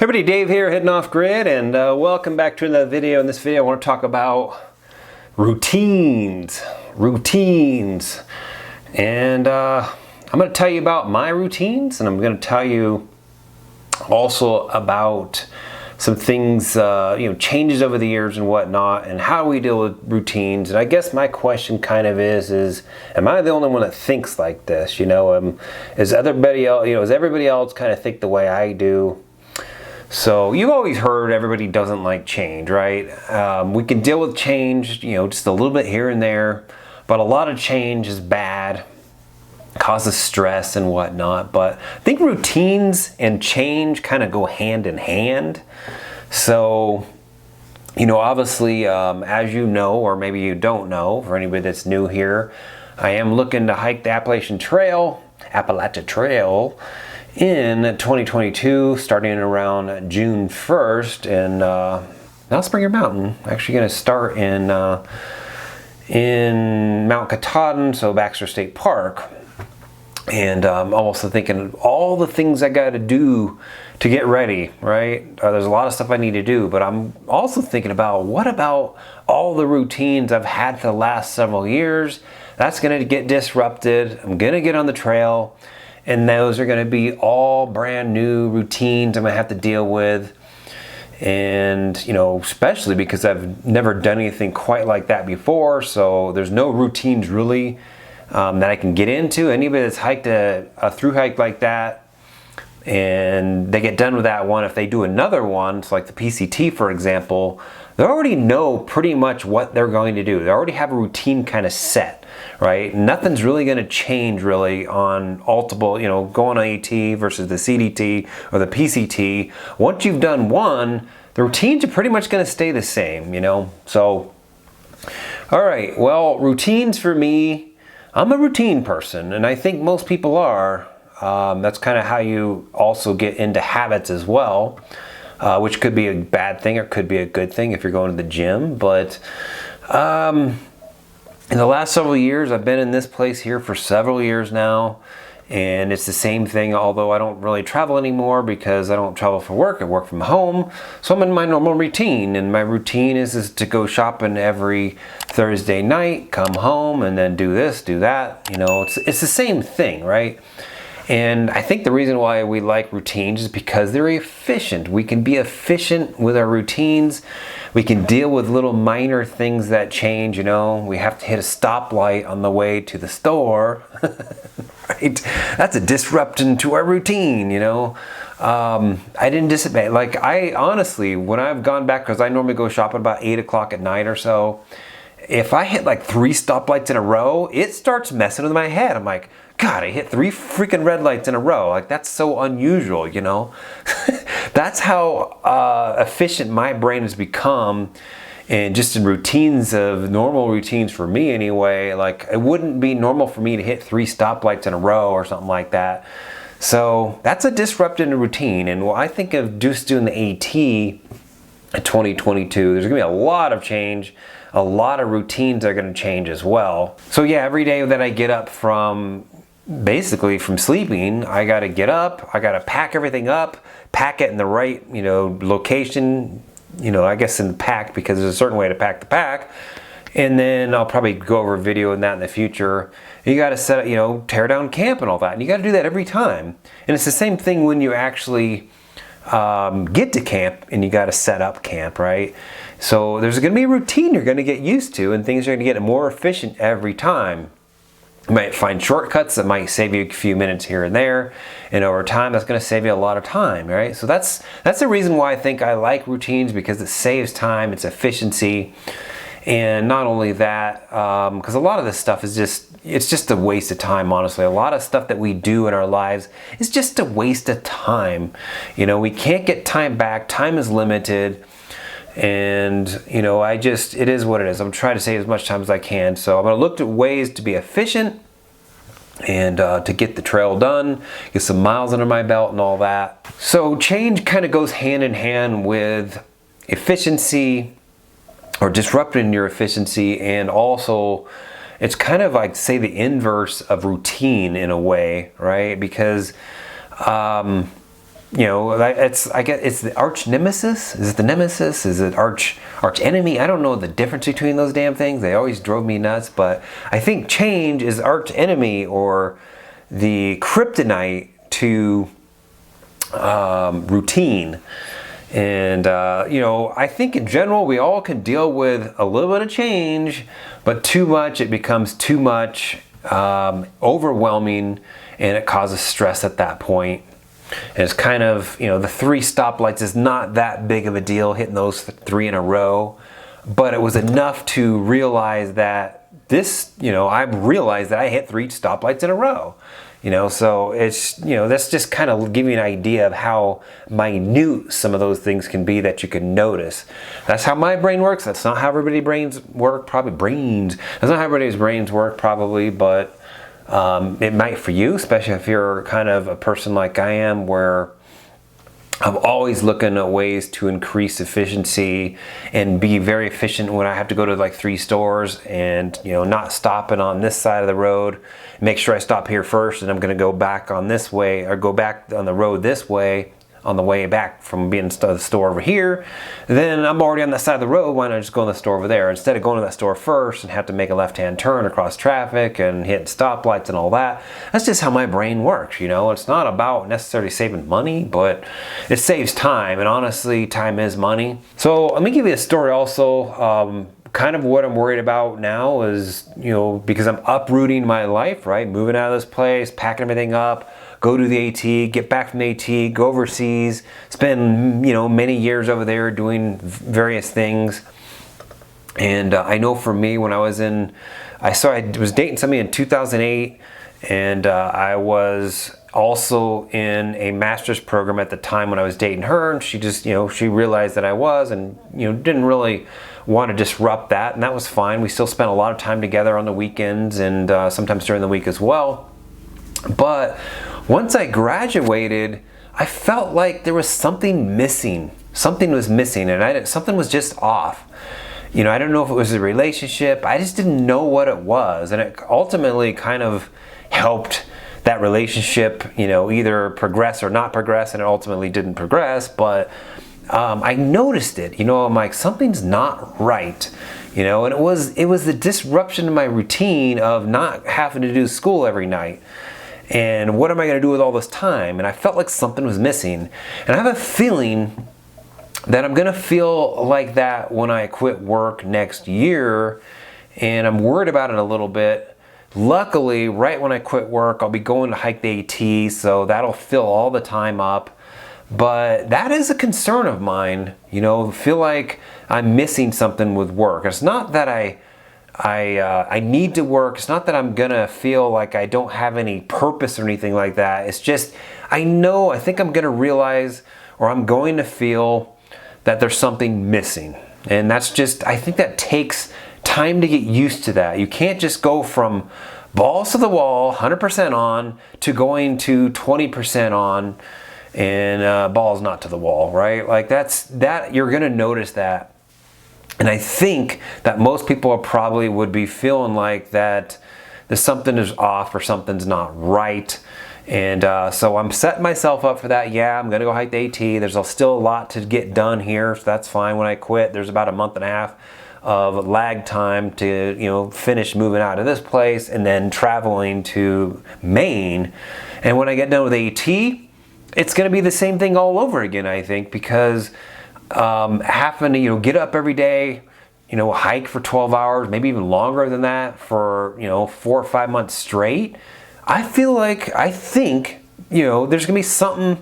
Everybody, Dave here, heading off grid, and welcome back to another video. In this video, I want to talk about routines, and I'm going to tell you about my routines, and I'm going to tell you also about some things, changes over the years and whatnot, and how we deal with routines. And I guess my question kind of is am I the only one that thinks like this? Is everybody else kind of think the way I do? So you've always heard everybody doesn't like change, right? We can deal with change, just a little bit here and there, but a lot of change is bad, causes stress and whatnot. But I think routines and change kind of go hand in hand. So, obviously, as you know, or maybe you don't know, for anybody that's new here, I am looking to hike the Appalachian Trail, in 2022, starting around June 1st in Mount Springer Mountain. Actually going to start in Mount Katahdin, so Baxter State Park. And I'm also thinking of all the things I got to do to get ready, right? There's a lot of stuff I need to do, but I'm also thinking about what about all the routines I've had for the last several years? That's going to get disrupted. I'm going to get on the trail, and those are going to be all brand new routines I'm going to have to deal with. And, especially because I've never done anything quite like that before, so there's no routines really that I can get into. Anybody that's hiked a through hike like that, and they get done with that one, if they do another one, so like the PCT for example, they already know pretty much what they're going to do. They already have a routine kind of set, right? Nothing's really going to change really on multiple, going on AT versus the CDT or the PCT. Once you've done one, the routines are pretty much going to stay the same, So, all right, well, routines for me, I'm a routine person, and I think most people are. That's kind of how you also get into habits as well, which could be a bad thing or could be a good thing if you're going to the gym. But in the last several years, I've been in this place here for several years now, and it's the same thing, although I don't really travel anymore because I don't travel for work. I work from home, so I'm in my normal routine, and my routine is to go shopping every Thursday night, come home, and then do this, do that. It's the same thing, right? And I think the reason why we like routines is because they're efficient. We can be efficient with our routines. We can deal with little minor things that change, We have to hit a stoplight on the way to the store, right? That's a disruption to our routine, I didn't dissipate. Like, I honestly, when I've gone back, because I normally go shopping about 8 o'clock at night or so, if I hit like 3 stoplights in a row, it starts messing with my head. I'm like, God, I hit 3 freaking red lights in a row. Like, that's so unusual, That's how efficient my brain has become, and just in routines of normal routines for me anyway. Like, it wouldn't be normal for me to hit 3 stoplights in a row or something like that. So that's a disrupted routine. And I think of just doing the AT in 2022, there's gonna be a lot of change. A lot of routines are going to change as well. So yeah, every day that I get up from sleeping, I got to get up, I got to pack everything up, pack it in the right, location, I guess in the pack, because there's a certain way to pack the pack. And then I'll probably go over a video on that in the future. You got to set up, tear down camp and all that. And you got to do that every time. And it's the same thing when you actually get to camp and you got to set up camp, right? So there's going to be a routine you're going to get used to, and things are going to get more efficient every time. You might find shortcuts that might save you a few minutes here and there, and over time that's going to save you a lot of time, right? So that's the reason why I think I like routines, because it saves time, it's efficiency. And not only that, because a lot of this stuff is just a waste of time, honestly. A lot of stuff that we do in our lives is just a waste of time. We can't get time back. Time is limited. And, it is what it is. I'm trying to save as much time as I can. So I'm going to look at ways to be efficient and to get the trail done, get some miles under my belt and all that. So change kind of goes hand in hand with efficiency, or disrupting your efficiency, and also it's kind of like, say, the inverse of routine in a way, right? Because I guess it's the arch nemesis. Is it the nemesis? Is it arch enemy? I don't know the difference between those damn things. They always drove me nuts. But I think change is arch enemy, or the kryptonite to routine. And I think in general we all can deal with a little bit of change, but too much, it becomes too much, overwhelming, and it causes stress at that point. And it's kind of, the 3 stoplights is not that big of a deal, hitting those 3 in a row, but it was enough to realize that I realized that I hit 3 stoplights in a row. So it's, that's just kind of give you an idea of how minute some of those things can be that you can notice. That's how my brain works. That's not how everybody's brains work, probably. That's not how everybody's brains work, probably, but it might for you, especially if you're kind of a person like I am, where I'm always looking at ways to increase efficiency and be very efficient when I have to go to like 3 stores, and not stopping on this side of the road. Make sure I stop here first, and I'm going to go back on this way, or go back on the road this way on the way back from being to the store over here. Then I'm already on that side of the road. Why not just go in the store over there instead of going to that store first and have to make a left-hand turn across traffic and hit stoplights and all that? That's just how my brain works. It's not about necessarily saving money, but it saves time, and honestly, time is money. So let me give you a story also. Kind of what I'm worried about now is, because I'm uprooting my life, right? Moving out of this place, packing everything up, go to the AT, get back from the AT, go overseas, spend, many years over there doing various things. And I know for me, when I was dating somebody in 2008, and I was also in a master's program at the time when I was dating her, and she just, she realized that I was, and, didn't really want to disrupt that, and that was fine. We still spent a lot of time together on the weekends, and sometimes during the week as well. But once I graduated, I felt like there was something missing. Something was missing, and something was just off. I don't know if it was a relationship. I just didn't know what it was, and it ultimately kind of helped that relationship, either progress or not progress, and it ultimately didn't progress. But I noticed it. I'm like, something's not right. And it was the disruption in my routine of not having to do school every night. And what am I going to do with all this time? And I felt like something was missing. And I have a feeling that I'm going to feel like that when I quit work next year. And I'm worried about it a little bit. Luckily, right when I quit work, I'll be going to hike the AT, so that'll fill all the time up. But that is a concern of mine, feel like I'm missing something with work. It's not that I need to work. It's not that I'm gonna feel like I don't have any purpose or anything like that. It's just, I think I'm gonna realize, or I'm going to feel that there's something missing. And that's just, I think that takes time to get used to that. You can't just go from balls to the wall, 100% on, to going to 20% on, and balls not to the wall, right? Like that you're gonna notice that. And I think that most people probably would be feeling like that there's something is off or something's not right. And so I'm setting myself up for that. Yeah, I'm gonna go hike the AT. There's still a lot to get done here, so that's fine. When I quit, there's about a month and a half of lag time to finish moving out of this place and then traveling to Maine. And when I get done with AT, it's going to be the same thing all over again, I think, because having to get up every day, hike for 12 hours, maybe even longer than that for 4 or 5 months straight. I think there's going to be something.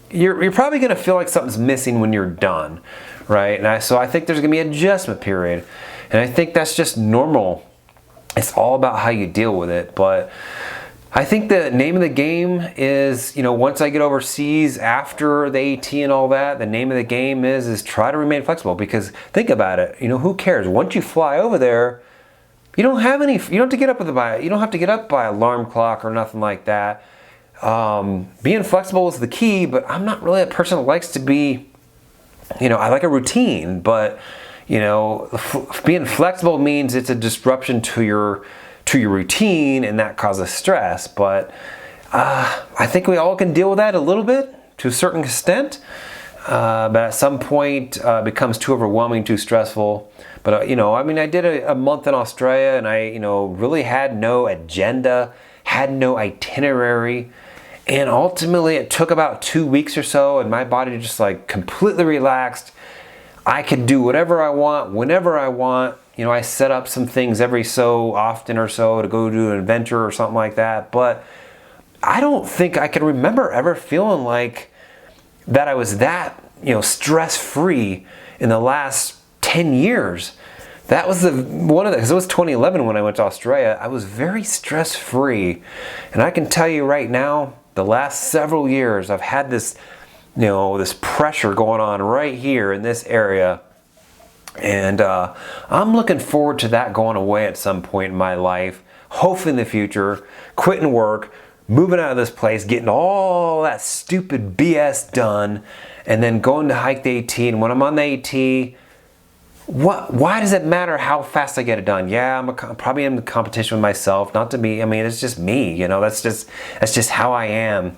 You're probably going to feel like something's missing when you're done, right? And so I think there's going to be an adjustment period, and I think that's just normal. It's all about how you deal with it. But I think the name of the game is, once I get overseas after the AT and all that, the name of the game is try to remain flexible. Because think about it, who cares? Once you fly over there, you don't have to get up by alarm clock or nothing like that. Being flexible is the key, but I'm not really a person that likes to be, I like a routine, but being flexible means it's a disruption to your routine, and that causes stress. But I think we all can deal with that a little bit, to a certain extent. But at some point it becomes too overwhelming, too stressful. But you know, I mean, I did a month in Australia, and I, you know, really had no agenda, had no itinerary, and ultimately it took about 2 weeks or so, and my body just like completely relaxed. I could do whatever I want, whenever I want. You know, I set up some things every so often or so to go do an adventure or something like that, but I don't think I can remember ever feeling like that I was that, you know, stress-free in the last 10 years. That was because it was 2011 when I went to Australia. I was very stress-free. And I can tell you right now, the last several years, I've had this, you know, this pressure going on right here in this area. And I'm looking forward to that going away at some point in my life. Hopefully in the future, quitting work, moving out of this place, getting all that stupid BS done, and then going to hike the AT. And when I'm on the AT, why does it matter how fast I get it done? Yeah, I'm probably in competition with myself, not to me. I mean, it's just me, you know, that's just how I am.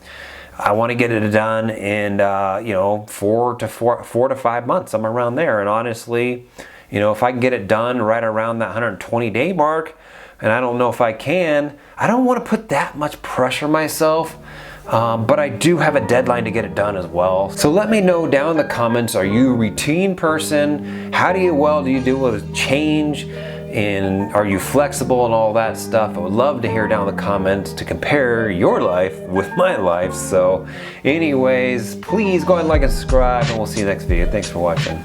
I want to get it done in, you know, 4 to 5 months. I'm around there. And honestly, you know, if I can get it done right around that 120-day mark, and I don't know if I can, I don't want to put that much pressure on myself. But I do have a deadline to get it done as well. So let me know down in the comments, are you a routine person? How do you deal with change? And are you flexible and all that stuff? I would love to hear down in the comments to compare your life with my life. So anyways, please go ahead and like and subscribe, and we'll see you next video. Thanks for watching.